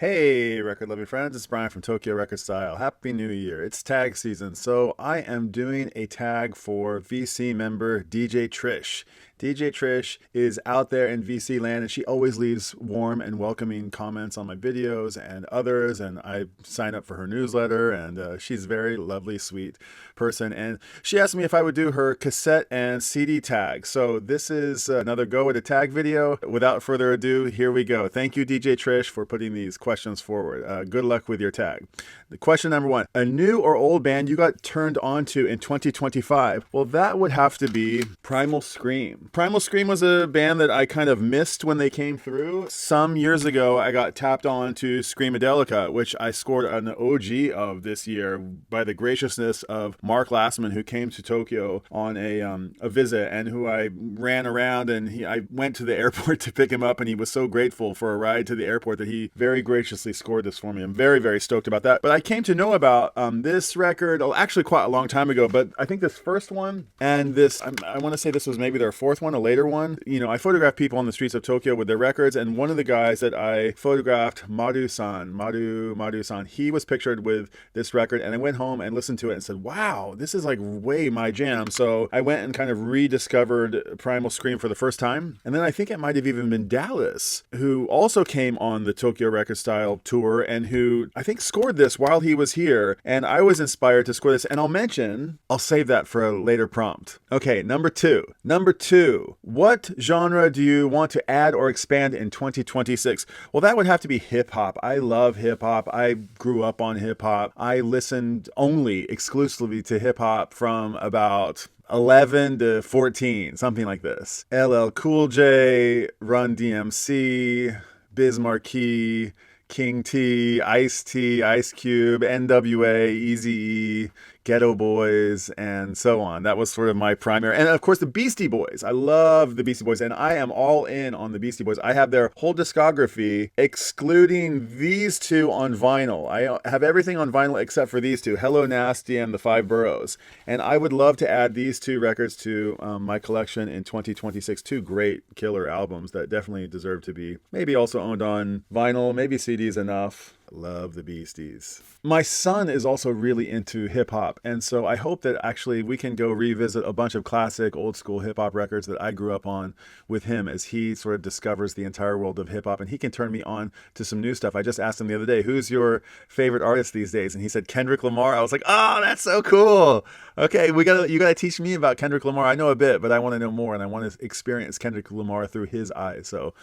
Hey, record loving friends, it's Brian from Tokyorecordstyle. Happy New Year. It's tag season, so I am doing a tag for VC member DJ Trish. DJ Trish is out there in VC land and she always leaves warm and welcoming comments on my videos and others, and I sign up for her newsletter, and she's a very lovely, sweet person. And she asked me if I would do her cassette and CD tag. So this is another go at a tag video. Without further ado, here we go. Thank you, DJ Trish, for putting these questions forward. Good luck with your tag. The question number one, a new or old band you got turned on to in 2025? Well, that would have to be Primal Scream. Primal Scream was a band that I kind of missed when they came through. Some years ago, I got tapped on to Screamadelica, which I scored an OG of this year by the graciousness of Mark Lassman, who came to Tokyo on a visit and who I ran around, and I went to the airport to pick him up, and he was so grateful for a ride to the airport that he very graciously scored this for me. I'm very, very stoked about that. But I came to know about this record, actually quite a long time ago, but I think this first one and this, I want to say this was maybe their fourth one, a later one. You know, I photographed people on the streets of Tokyo with their records, and one of the guys that I photographed, Madu-san, he was pictured with this record, and I went home and listened to it and said, wow, this is like way my jam. So I went and kind of rediscovered Primal Scream for the first time. And then I think it might have even been Dallas, who also came on the Tokyo Record Style tour and who I think scored this while he was here. And I was inspired to score this. And I'll save that for a later prompt. Okay, number two. What genre do you want to add or expand in 2026? Well, that would have to be hip hop. I love hip hop. I grew up on hip hop. I listened exclusively to hip hop from about 11 to 14, something like this. LL Cool J, Run DMC, Biz Markie, King T, Ice-T, Ice Cube, NWA, Eazy-E, Ghetto Boys, and so on. That was sort of my primary. And of course, the Beastie Boys. I love the Beastie Boys, and I am all in on the Beastie Boys. I have their whole discography, excluding these two on vinyl. I have everything on vinyl except for these two, Hello Nasty and The Five Boroughs. And I would love to add these two records to my collection in 2026. Two great killer albums that definitely deserve to be maybe also owned on vinyl, maybe CDs enough. Love the Beasties. My son is also really into hip hop, and so I hope that actually we can go revisit a bunch of classic old school hip hop records that I grew up on with him as he sort of discovers the entire world of hip hop, and he can turn me on to some new stuff. I just asked him the other day, who's your favorite artist these days? And he said Kendrick Lamar. I was like, oh, that's so cool. Okay, you gotta teach me about Kendrick Lamar. I know a bit, but I want to know more, and I want to experience Kendrick Lamar through his eyes. So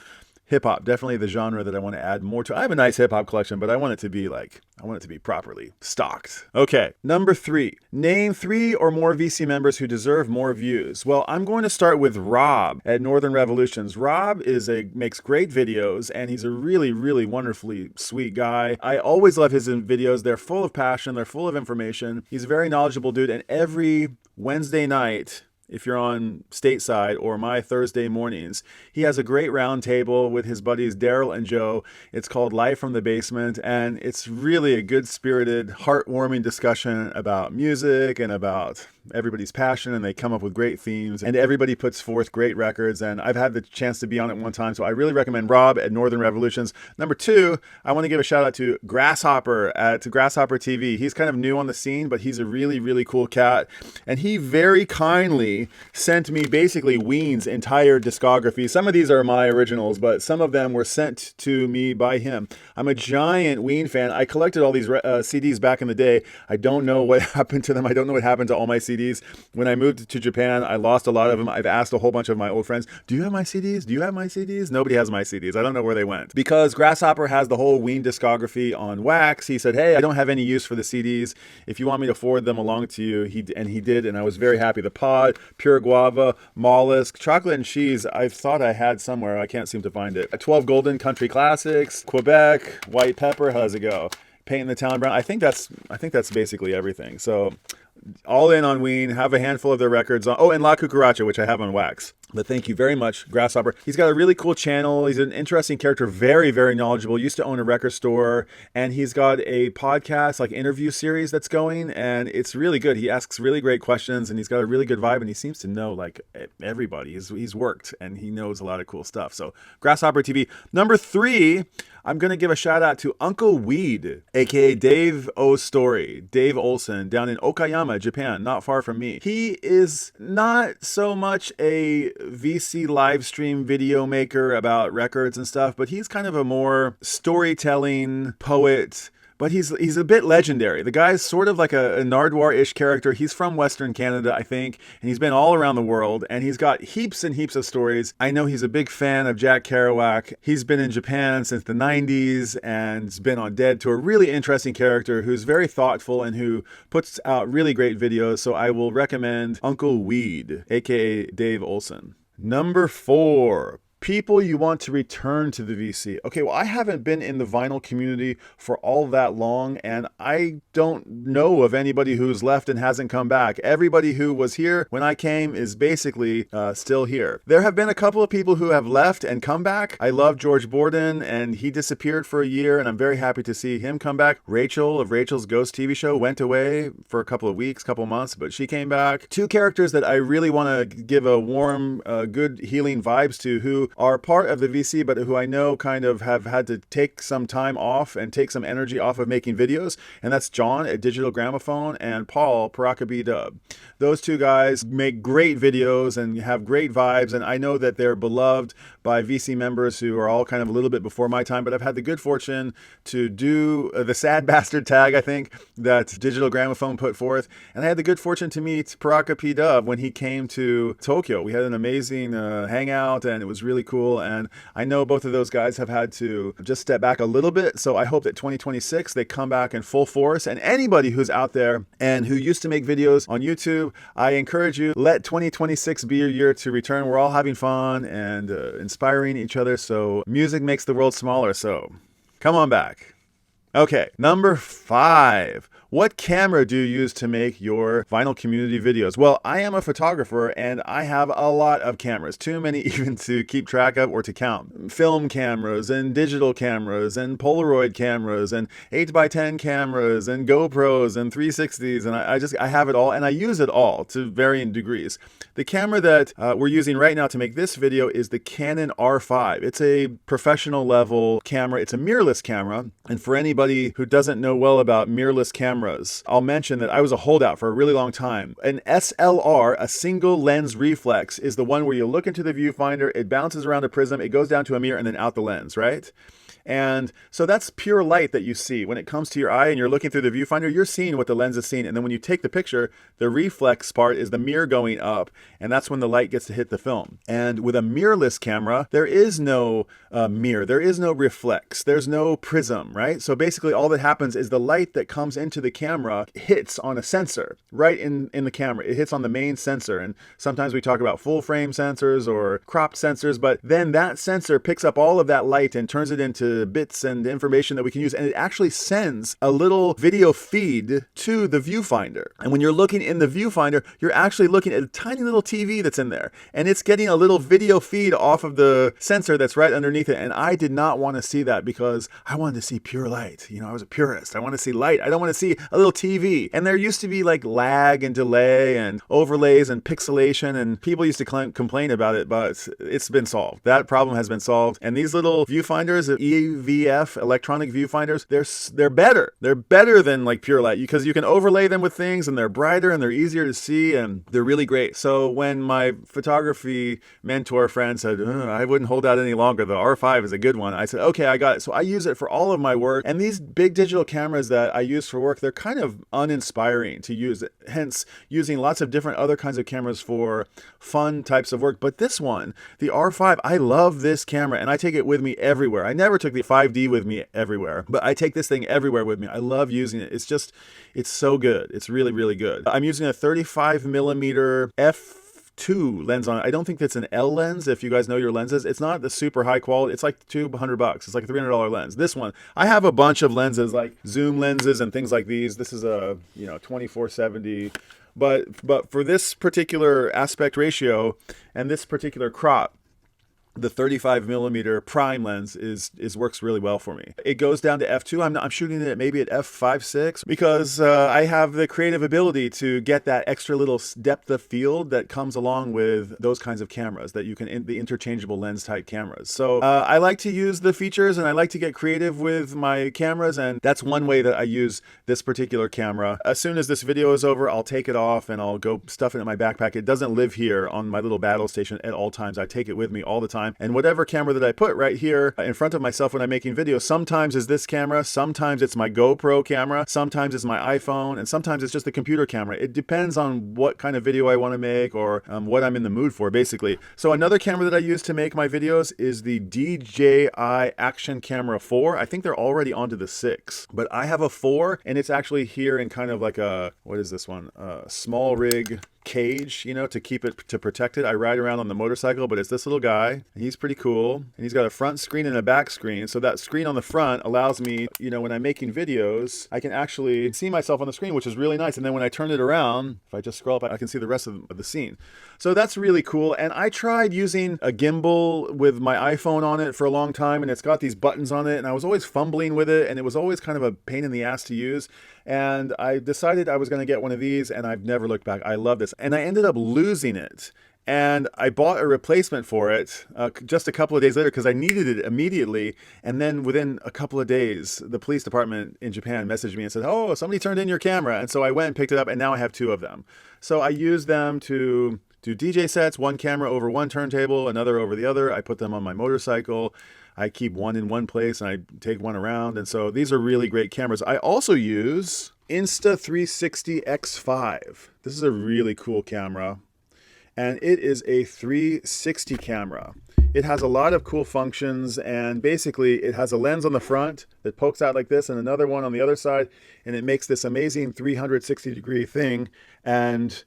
hip-hop, definitely the genre that I want to add more to. I have a nice hip-hop collection, but I want it to be properly stocked. Okay, number three. Name 3 or more VC members who deserve more views. Well, I'm going to start with Rob at Northern Revolutions. Rob makes great videos, and he's a really, really wonderfully sweet guy. I always love his videos. They're full of passion. They're full of information. He's a very knowledgeable dude, and every Wednesday night, if you're on stateside, or my Thursday mornings, he has a great round table with his buddies Daryl and Joe. It's called Live from the Basement, and it's really a good-spirited, heartwarming discussion about music and about everybody's passion, and they come up with great themes, and everybody puts forth great records, and I've had the chance to be on it one time, so I really recommend Rob at Northern Revolutions. Number 2, I want to give a shout out to Grasshopper at Grasshopper TV. He's kind of new on the scene, but he's a really, really cool cat, and he very kindly sent me basically Ween's entire discography. Some of these are my originals, but some of them were sent to me by him. I'm a giant Ween fan. I collected all these CDs back in the day. I don't know what happened to them. I don't know what happened to all my CDs. When I moved to Japan, I lost a lot of them. I've asked a whole bunch of my old friends, do you have my CDs? Do you have my CDs? Nobody has my CDs. I don't know where they went. Because Grasshopper has the whole Ween discography on wax, he said, hey, I don't have any use for the CDs. If you want me to forward them along to you, he did, and I was very happy. The Pod, Pure Guava, Mollusk, Chocolate and Cheese, I thought I had somewhere. I can't seem to find it. 12 Golden Country Classics, Quebec, White Pepper, how does it go? Painting the Town Brown. I think that's basically everything. So all in on Ween, have a handful of their records on. Oh, and La Cucaracha, which I have on wax. But thank you very much, Grasshopper. He's got a really cool channel. He's an interesting character, very, very knowledgeable. Used to own a record store, and he's got a podcast, like interview series that's going, and it's really good. He asks really great questions, and he's got a really good vibe, and he seems to know like everybody. He's worked, and he knows a lot of cool stuff. So Grasshopper TV. Number 3, I'm going to give a shout out to Uncle Weed, aka Dave O. Story, Dave Olson, down in Okayama, Japan, not far from me. He is not so much a VC live stream video maker about records and stuff, but he's kind of a more storytelling poet. But he's a bit legendary. The guy's sort of like a Nardwuar-ish character. He's from Western Canada, I think, and he's been all around the world, and he's got heaps and heaps of stories. I know he's a big fan of Jack Kerouac. He's been in Japan since the 90s and has been on Dead to a really interesting character who's very thoughtful and who puts out really great videos. So I will recommend Uncle Weed, aka Dave Olson. Number 4. People you want to return to the VC. Okay, well, I haven't been in the vinyl community for all that long, and I don't know of anybody who's left and hasn't come back. Everybody who was here when I came is basically still here. There have been a couple of people who have left and come back. I love George Borden, and he disappeared for a year, and I'm very happy to see him come back. Rachel of Rachel's Ghost TV show went away for a couple of weeks, couple months, but she came back. Two characters that I really want to give a warm, good healing vibes to, who are part of the VC, but who I know kind of have had to take some time off and take some energy off of making videos. And that's John at Digital Gramophone and Paul, Paraka B Dub. Those two guys make great videos and have great vibes. And I know that they're beloved by VC members who are all kind of a little bit before my time, but I've had the good fortune to do the Sad Bastard tag, I think, that Digital Gramophone put forth. And I had the good fortune to meet Paraka P Dub when he came to Tokyo. We had an amazing hangout, and it was really cool. And I know both of those guys have had to just step back a little bit. So I hope that 2026, they come back in full force. And anybody who's out there and who used to make videos on YouTube, I encourage you, let 2026 be your year to return. We're all having fun and inspiring each other. So music makes the world smaller. So come on back. Okay, number 5. What camera do you use to make your vinyl community videos? Well, I am a photographer and I have a lot of cameras, too many even to keep track of or to count. Film cameras and digital cameras and Polaroid cameras and 8x10 cameras and GoPros and 360s, and I have it all, and I use it all to varying degrees. The camera that we're using right now to make this video is the Canon R5. It's a professional level camera. It's a mirrorless camera, and for anybody who doesn't know well about mirrorless cameras, I'll mention that I was a holdout for a really long time. An SLR, a single lens reflex, is the one where you look into the viewfinder, it bounces around a prism, it goes down to a mirror, and then out the lens, right? And so that's pure light that you see. When it comes to your eye and you're looking through the viewfinder, you're seeing what the lens is seeing. And then when you take the picture, the reflex part is the mirror going up, and that's when the light gets to hit the film. And with a mirrorless camera, there is no mirror, there is no reflex, there's no prism, right? So basically all that happens is the light that comes into the camera hits on a sensor right in the camera. It hits on the main sensor. And sometimes we talk about full frame sensors or cropped sensors, but then that sensor picks up all of that light and turns it into bits and information that we can use, and it actually sends a little video feed to the viewfinder. And when you're looking in the viewfinder, you're actually looking at a tiny little TV that's in there, and it's getting a little video feed off of the sensor that's right underneath it. And I did not want to see that because I wanted to see pure light. You know, I was a purist. I want to see light. I don't want to see a little TV. And there used to be like lag and delay and overlays and pixelation, and people used to complain about it, but it's been solved. That problem has been solved. And these little viewfinders, EVF, electronic viewfinders, they're better. They're better than like pure light because you can overlay them with things, and they're brighter and they're easier to see, and they're really great. So when my photography mentor friend said, I wouldn't hold out any longer, the R5 is a good one, I said, okay, I got it. So I use it for all of my work. And these big digital cameras that I use for work, they're kind of uninspiring to use, hence using lots of different other kinds of cameras for fun types of work. But this one, the R5, I love this camera, and I take it with me everywhere. I never took the 5D with me everywhere, but I take this thing everywhere with me. I love using it. It's so good. It's really, really good. I'm using a 35mm f2 lens on it. I don't think that's an L lens. If you guys know your lenses, it's not the super high quality. It's like $200. It's like a $300 lens. This one, I have a bunch of lenses like zoom lenses and things like these. This is a 2470. But for this particular aspect ratio and this particular crop, the 35 millimeter prime lens is works really well for me. It goes down to f2. I'm shooting it maybe at f5.6 because I have the creative ability to get that extra little depth of field that comes along with those kinds of cameras that you can, the interchangeable lens type cameras. So I like to use the features and I like to get creative with my cameras, and that's one way that I use this particular camera. As soon as this video is over, I'll take it off and I'll go stuff it in my backpack. It doesn't live here on my little battle station at all times. I take it with me all the time. And whatever camera that I put right here in front of myself when I'm making videos, sometimes is this camera, sometimes it's my GoPro camera, sometimes it's my iPhone, and sometimes it's just the computer camera. It depends on what kind of video I want to make or what I'm in the mood for, basically. So another camera that I use to make my videos is the DJI Action Camera 4. I think they're already onto the 6, but I have a 4, and it's actually here in kind of like a, what is this one? Small rig cage, you know, to keep it, to protect it. I ride around on the motorcycle, but it's this little guy. He's pretty cool. And he's got a front screen and a back screen. So that screen on the front allows me, you know, when I'm making videos, I can actually see myself on the screen, which is really nice. And then when I turn it around, if I just scroll up, I can see the rest of the scene. So that's really cool. And I tried using a gimbal with my iPhone on it for a long time, and it's got these buttons on it, and I was always fumbling with it, and it was always kind of a pain in the ass to use. And I decided I was going to get one of these, and I've never looked back. I love this. And I ended up losing it. And I bought a replacement for it just a couple of days later because I needed it immediately. And then within a couple of days, the police department in Japan messaged me and said, oh, somebody turned in your camera. And so I went and picked it up, and now I have 2 of them. So I use them to do DJ sets, one camera over one turntable, another over the other. I put them on my motorcycle. I keep one in one place and I take one around. And so these are really great cameras. I also use Insta360X5. This is a really cool camera. And it is a 360 camera. It has a lot of cool functions, and basically it has a lens on the front that pokes out like this and another one on the other side, and it makes this amazing 360-degree thing. And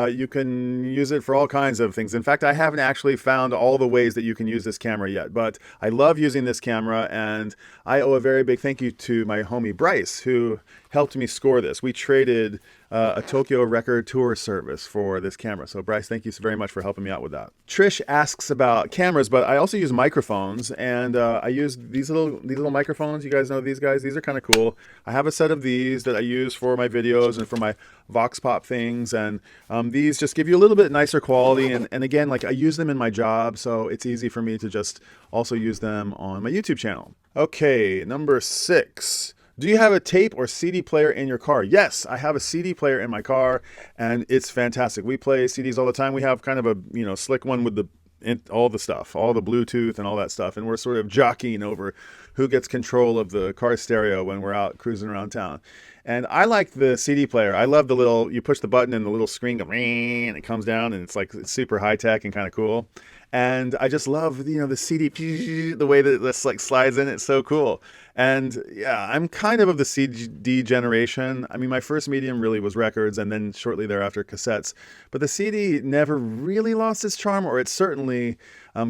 you can use it for all kinds of things. In fact, I haven't actually found all the ways that you can use this camera yet, but I love using this camera, and I owe a very big thank you to my homie Bryce, who helped me score this. We traded a Tokyo record tour service for this camera. So Bryce, thank you so very much for helping me out with that. Trish asks about cameras, but I also use microphones, and I use these little microphones. You guys know these guys? These are kind of cool. I have a set of these that I use for my videos and for my Vox Pop things, and these just give you a little bit nicer quality, and again, like I use them in my job, so it's easy for me to just also use them on my YouTube channel. Okay, number 6. Do you have a tape or CD player in your car? Yes, I have a CD player in my car, and it's fantastic. We play CDs all the time. We have kind of a, you know, slick one with all the stuff, all the Bluetooth and all that stuff, and we're sort of jockeying over who gets control of the car stereo when we're out cruising around town. And I like the CD player. I love the little, you push the button and the little screen goes, and it comes down, and it's like super high tech and kind of cool. And I just love, you know, the CD, the way that this like slides in. It's so cool. And yeah, I'm kind of the CD generation. I mean, my first medium really was records, and then shortly thereafter cassettes. But the CD never really lost its charm, or it's certainly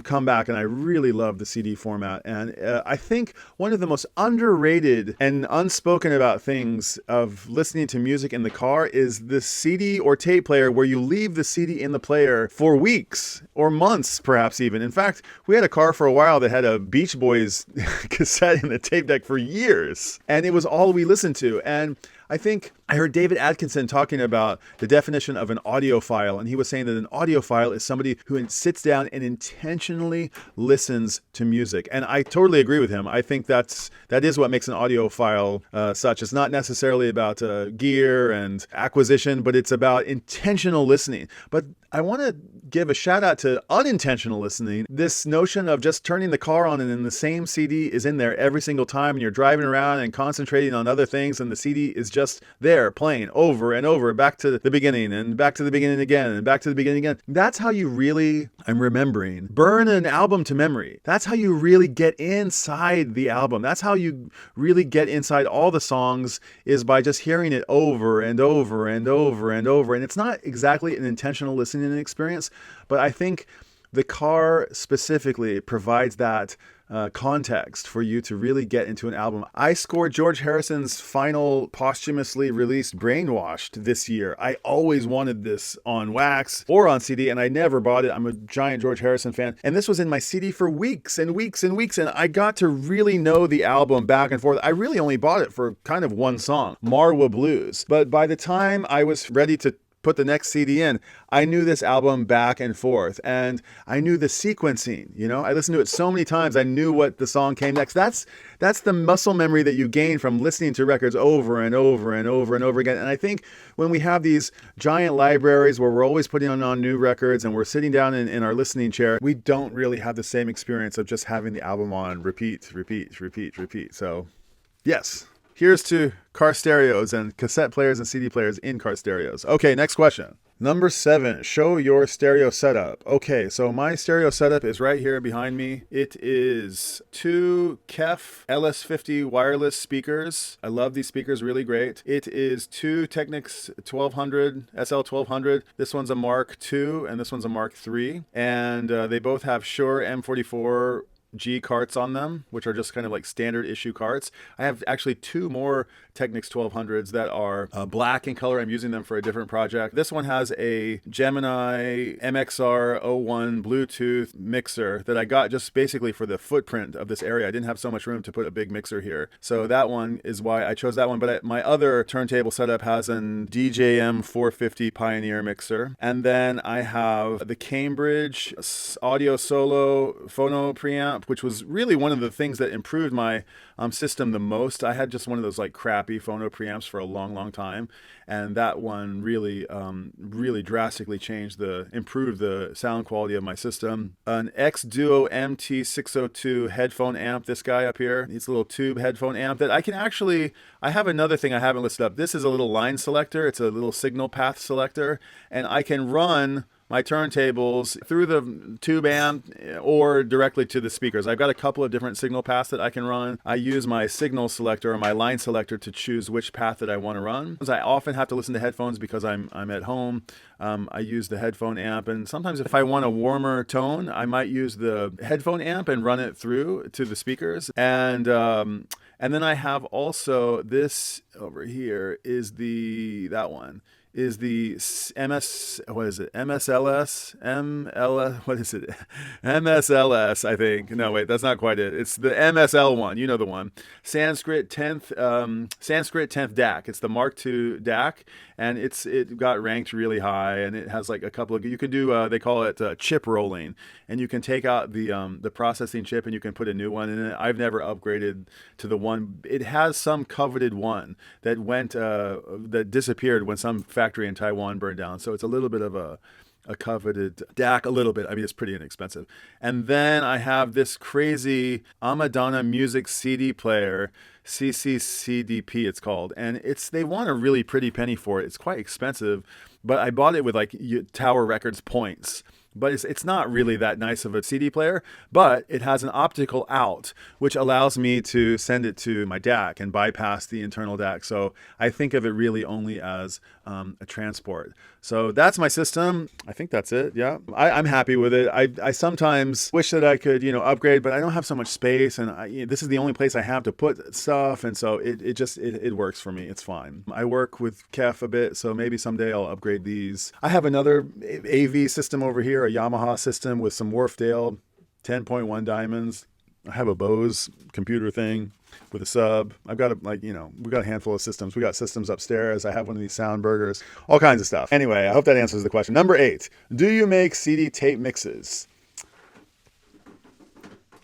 come back, and I really love the CD format. And I think one of the most underrated and unspoken about things of listening to music in the car is the CD or tape player, where you leave the CD in the player for weeks or months, perhaps even. In fact, we had a car for a while that had a Beach Boys cassette in the tape deck for years, and it was all we listened to. And I think I heard David Atkinson talking about the definition of an audiophile, and he was saying that an audiophile is somebody who sits down and intentionally listens to music. And I totally agree with him. I think that is what makes an audiophile such. It's not necessarily about gear and acquisition, but it's about intentional listening. But I want to give a shout out to unintentional listening. This notion of just turning the car on and then the same CD is in there every single time, and you're driving around and concentrating on other things, and the CD is just there playing over and over, back to the beginning and back to the beginning again and back to the beginning again. That's how you really, I'm remembering, burn an album to memory. That's how you really get inside the album. That's how you really get inside all the songs, is by just hearing it over and over and over and over. And it's not exactly an intentional listening experience, but I think the car specifically provides that context for you to really get into an album. I scored George Harrison's final posthumously released Brainwashed this year. I always wanted this on wax or on CD, and I never bought it. I'm a giant George Harrison fan, and this was in my CD for weeks and weeks and weeks, and I got to really know the album back and forth. I really only bought it for kind of one song, Marwa Blues, but by the time I was ready to put the next CD in, I knew this album back and forth, and I knew the sequencing. I listened to it so many times, I knew what the song came next. That's the muscle memory that you gain from listening to records over and over and over and over again. And I think when we have these giant libraries where we're always putting on new records and we're sitting down in our listening chair, we don't really have the same experience of just having the album on repeat. So yes. Here's to car stereos and cassette players and CD players in car stereos. Okay, next question. Number 7, show your stereo setup. Okay, so my stereo setup is right here behind me. It is 2 KEF LS50 wireless speakers. I love these speakers, really great. It is 2 Technics 1200, SL1200. This one's a Mark II and this one's a Mark III. And they both have Shure M44 G carts on them, which are just kind of like standard issue carts. I have actually 2 more Technics 1200s that are black in color. I'm using them for a different project. This one has a Gemini MXR01 Bluetooth mixer that I got just basically for the footprint of this area. I didn't have so much room to put a big mixer here. So that one is why I chose that one. But my other turntable setup has an DJM 450 Pioneer mixer. And then I have the Cambridge Audio Solo Phono preamp, which was really one of the things that improved my system the most. I had just one of those like crappy phono preamps for a long time, and that one really drastically improved the sound quality of my system. An X Duo MT602 headphone amp, this guy up here, it's a little tube headphone amp that I have another thing I haven't listed up. This is a little line selector. It's a little signal path selector, and I can run my turntables through the tube amp or directly to the speakers. I've got a couple of different signal paths that I can run. I use my signal selector or my line selector to choose which path that I want to run. I often have to listen to headphones because I'm at home. I use the headphone amp, and sometimes if I want a warmer tone, I might use the headphone amp and run it through to the speakers. And then I have also this over here is that one. Is the MSLS, I think. No, wait, that's not quite it. It's the MSL one, you know the one. Sanskrit 10th DAC. It's the Mark II DAC, and it got ranked really high, and it has like a couple of, you can do, they call it chip rolling, and you can take out the processing chip and you can put a new one in it. I've never upgraded to the one. It has some coveted one that that disappeared when some factory in Taiwan burned down. So it's a little bit of a coveted DAC, a little bit. I mean, it's pretty inexpensive. And then I have this crazy Amadana Music CD player, CCCDP it's called. And they want a really pretty penny for it. It's quite expensive, but I bought it with like Tower Records points. But it's not really that nice of a CD player, but it has an optical out, which allows me to send it to my DAC and bypass the internal DAC. So I think of it really only as a transport. So that's my system. I think that's it. Yeah, I'm happy with it. I sometimes wish that I could, upgrade, but I don't have so much space, and this is the only place I have to put stuff, and so it works for me. It's fine. I work with KEF a bit, so maybe someday I'll upgrade these. I have another AV system over here, a Yamaha system with some Wharfdale 10.1 diamonds. I have a Bose computer thing with a sub. I've got we've got a handful of systems. We got systems upstairs. I have one of these sound burgers, all kinds of stuff. Anyway, I hope that answers the question. Number 8, do you make CD tape mixes?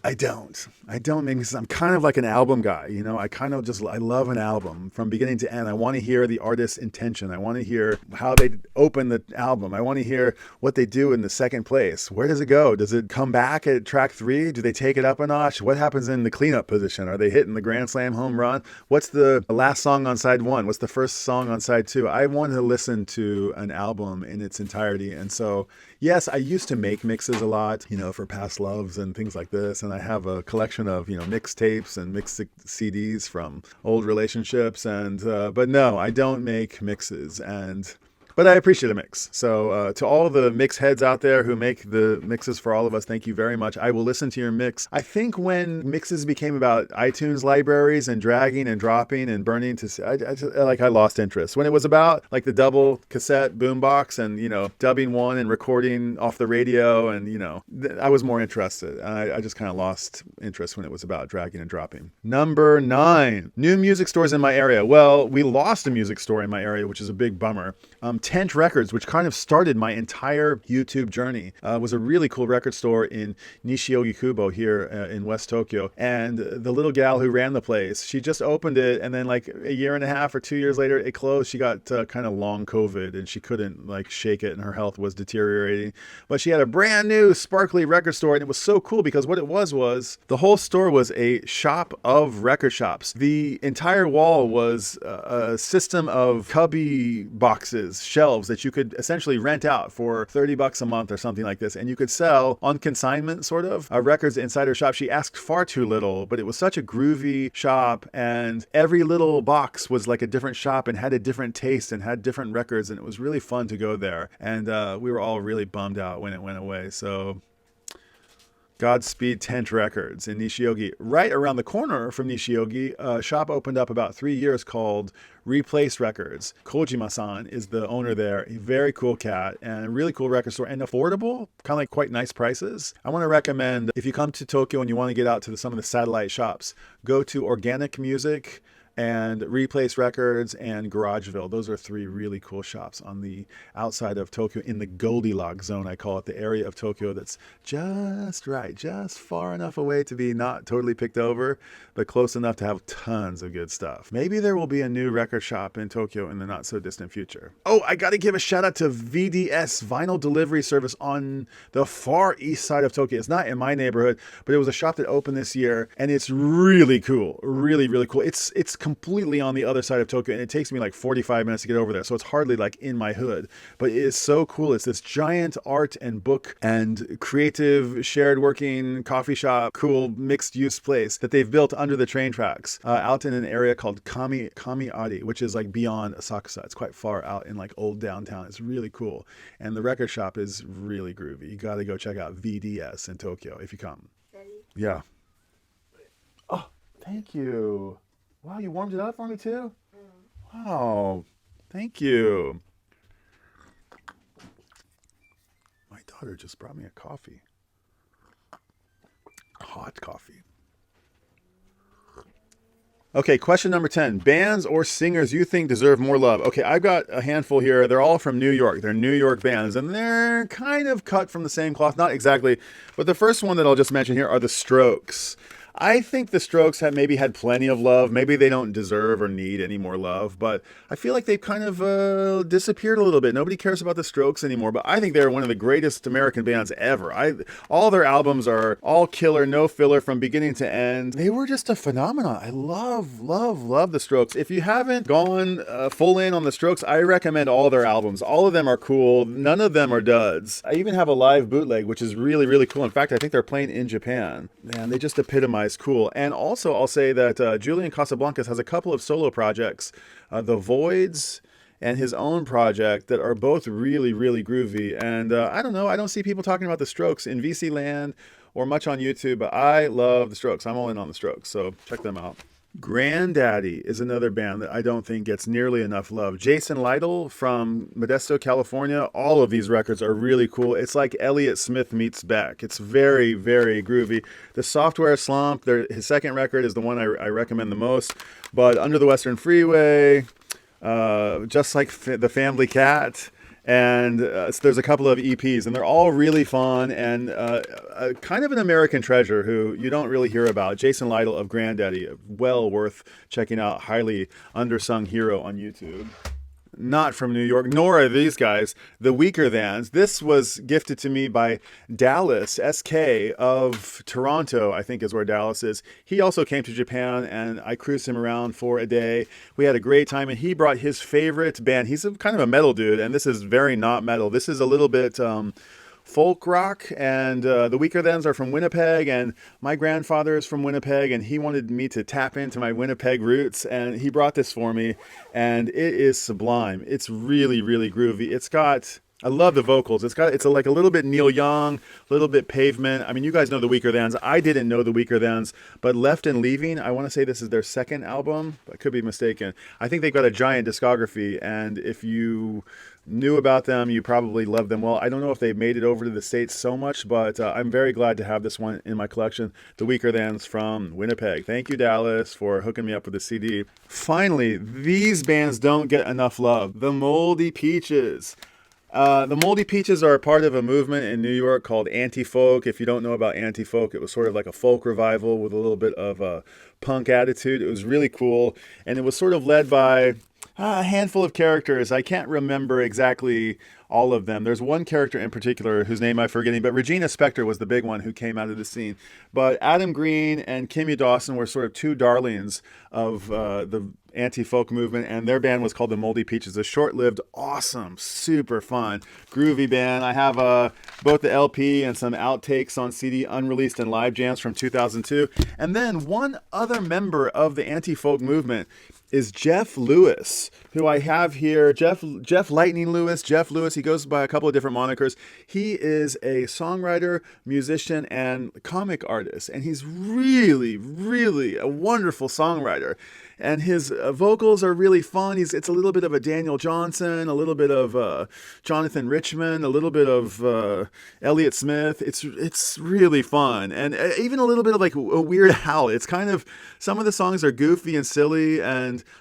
I don't make mixes. I'm kind of like an album guy. I love an album from beginning to end. I want to hear the artist's intention. I want to hear how they open the album. I want to hear what they do in the second place. Where does it go? Does it come back at track 3? Do they take it up a notch? What happens in the cleanup position? Are they hitting the Grand Slam home run? What's the last song on side 1? What's the first song on side 2? I want to listen to an album in its entirety. And so, yes, I used to make mixes a lot, for past loves and things like this. And I have a collection of, mixtapes and mixed CDs from old relationships. And, but no, I don't make mixes. And But I appreciate a mix. So to all the mix heads out there who make the mixes for all of us, thank you very much. I will listen to your mix. I think when mixes became about iTunes libraries and dragging and dropping and burning I lost interest. When it was about like the double cassette boombox and, dubbing one and recording off the radio and, I was more interested. I just kind of lost interest when it was about dragging and dropping. Number 9, new music stores in my area. Well, we lost a music store in my area, which is a big bummer. Tent Records, which kind of started my entire YouTube journey, was a really cool record store in Nishiogi-kubo here in West Tokyo. And the little gal who ran the place, she just opened it, and then like a year and a half or 2 years later, it closed. She got kind of long COVID, and she couldn't like shake it, and her health was deteriorating. But she had a brand new sparkly record store, and it was so cool because what it was the whole store was a shop of record shops. The entire wall was a system of cubby boxes, shelves that you could essentially rent out for $30 a month or something like this, and you could sell on consignment sort of records inside her shop. She asked far too little, but it was such a groovy shop, and every little box was like a different shop and had a different taste and had different records, and it was really fun to go there. And we were all really bummed out when it went away. So Godspeed Tent Records in Nishiogi. Right around the corner from Nishiogi, a shop opened up about 3 years called Replace Records. Kojima-san is the owner there. A very cool cat and a really cool record store and affordable, kind of like quite nice prices. I want to recommend, if you come to Tokyo and you want to get out to some of the satellite shops, go to Organic Music and Replace Records and Garageville. Those are 3 really cool shops on the outside of Tokyo in the Goldilocks zone, I call it, the area of Tokyo that's just right, just far enough away to be not totally picked over, but close enough to have tons of good stuff. Maybe there will be a new record shop in Tokyo in the not so distant future. Oh, I got to give a shout out to VDS, Vinyl Delivery Service on the far east side of Tokyo. It's not in my neighborhood, but it was a shop that opened this year, and it's really cool, really, really cool. It's completely on the other side of Tokyo, and it takes me like 45 minutes to get over there, so it's hardly like in my hood, but it is so cool. It's this giant art and book and creative shared working coffee shop, cool mixed use place that they've built under the train tracks out in an area called Kamiari, which is like beyond Asakusa. It's quite far out in like old downtown. It's really cool, and the record shop is really groovy. You got to go check out VDS in Tokyo if you come. Yeah. Oh, thank you. Wow, you warmed it up for me too? Wow, thank you. My daughter just brought me a coffee. Hot coffee. Okay, question number 10. Bands or singers you think deserve more love? Okay, I've got a handful here. They're all from New York. They're New York bands, and they're kind of cut from the same cloth. Not exactly, but the first one that I'll just mention here are the Strokes. I think the Strokes have maybe had plenty of love. Maybe they don't deserve or need any more love, but I feel like they've kind of disappeared a little bit. Nobody cares about the Strokes anymore, but I think they're one of the greatest American bands ever. All their albums are all killer, no filler from beginning to end. They were just a phenomenon. I love the Strokes. If you haven't gone full in on the Strokes, I recommend all their albums. All of them are cool. None of them are duds. I even have a live bootleg, which is really, really cool. In fact, I think they're playing in Japan. Man, they just epitomize cool. And also I'll say that Julian Casablancas has a couple of solo projects, The Voids and his own project, that are both really, really groovy. And I don't know, I don't see people talking about the Strokes in VC land or much on YouTube, but I love the Strokes. I'm all in on the Strokes, so check them out. Grandaddy is another band that I don't think gets nearly enough love. Jason Lytle from Modesto, California. All of these records are really cool. It's like Elliott Smith meets Beck. It's very, very groovy. The Software Slump, his second record, is the one I recommend the most. But Under the Western Freeway, Just Like the Family Cat, and there's a couple of EPs, and they're all really fun, and kind of an American treasure who you don't really hear about. Jason Lytle of Grandaddy, well worth checking out, highly undersung hero on YouTube. Not from New York, nor are these guys, the Weaker Thans. This was gifted to me by Dallas, SK of Toronto, I think is where Dallas is. He also came to Japan, and I cruised him around for a day. We had a great time, and he brought his favorite band. He's kind of a metal dude, and this is very not metal. This is a little bit folk rock, and the Weaker Thans are from Winnipeg, and my grandfather is from Winnipeg, and he wanted me to tap into my Winnipeg roots, and he brought this for me, and it is sublime. It's really, really groovy. I love the vocals. It's like a little bit Neil Young, a little bit Pavement. I mean, you guys know the Weaker Thans. I didn't know the Weaker Thans, but Left and Leaving, I want to say this is their second album. I could be mistaken. I think they've got a giant discography, and if you knew about them, you probably love them. Well, I don't know if they've made it over to the States so much, but I'm very glad to have this one in my collection, the Weaker Thans from Winnipeg. Thank you, Dallas, for hooking me up with the CD. Finally, these bands don't get enough love. The Moldy Peaches. The Moldy Peaches are a part of a movement in New York called anti-folk. If you don't know about anti-folk, it was sort of like a folk revival with a little bit of a punk attitude. It was really cool, and it was sort of led by a handful of characters. I can't remember exactly all of them. There's one character in particular whose name I'm forgetting, but Regina Spektor was the big one who came out of the scene. But Adam Green and Kimmy Dawson were sort of two darlings of the anti-folk movement, and their band was called the Moldy Peaches. A short-lived, awesome, super fun, groovy band. I have both the LP and some outtakes on CD, unreleased and live jams from 2002. And then one other member of the anti-folk movement is Jeff Lewis, who I have here. Jeff Lightning Lewis. Jeff Lewis, he goes by a couple of different monikers. He is a songwriter, musician, and comic artist, and he's really, really a wonderful songwriter. And his vocals are really fun. It's a little bit of a Daniel Johnson, a little bit of Jonathan Richman, a little bit of Elliott Smith. It's really fun, and even a little bit of like a Weird Al. It's kind of, some of the songs are goofy and silly,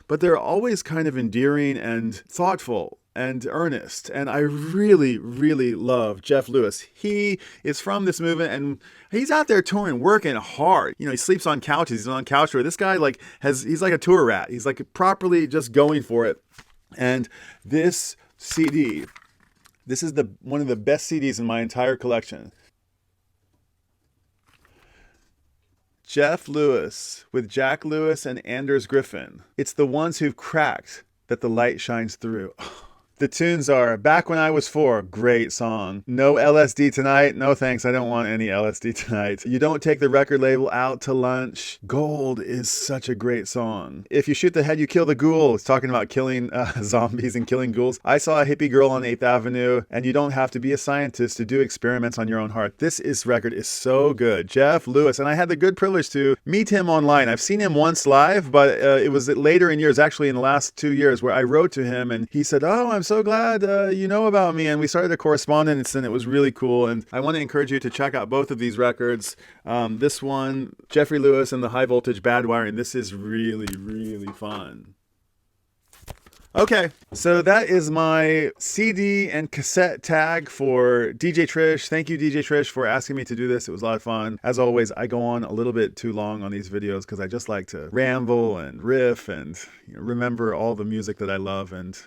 but they're always kind of endearing and thoughtful and earnest. And I really, really love Jeff Lewis. He is from this movement, and he's out there touring, working hard. You know, he sleeps on couches. He's on couch tour. This guy he's like a tour rat. He's like properly just going for it. And this CD, this is one of the best CDs in my entire collection. Jeff Lewis with Jack Lewis and Anders Griffin. It's the ones who've cracked that the light shines through. The tunes are Back When I Was Four, great song. No LSD Tonight, no thanks, I don't want any LSD tonight. You Don't Take the Record Label Out to Lunch. Gold is such a great song. If You Shoot the Head, You Kill the Ghoul. It's talking about killing zombies and killing ghouls. I Saw a Hippie Girl on 8th Avenue, and You Don't Have to Be a Scientist to Do Experiments on Your Own Heart. This record is so good. Jeff Lewis, and I had the good privilege to meet him online. I've seen him once live, but it was later in years, actually in the last 2 years, where I wrote to him, and he said, "Oh, I'm so glad you know about me," and we started a correspondence, and it was really cool. And I want to encourage you to check out both of these records. This one, Jeffrey Lewis and the High Voltage Bad Wiring. This is really, really fun. Okay, so that is my CD and cassette tag for DJ Trish. Thank you, DJ Trish, for asking me to do this. It was a lot of fun. As always, I go on a little bit too long on these videos because I just like to ramble and riff and remember all the music that I love, and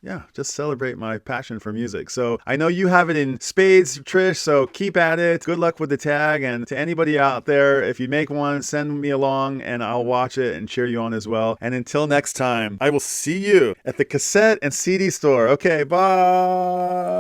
yeah, just celebrate my passion for music. So I know you have it in spades, Trish, so keep at it. Good luck with the tag. And to anybody out there, if you make one, send me along and I'll watch it and cheer you on as well. And until next time, I will see you at the cassette and CD store. Okay, bye.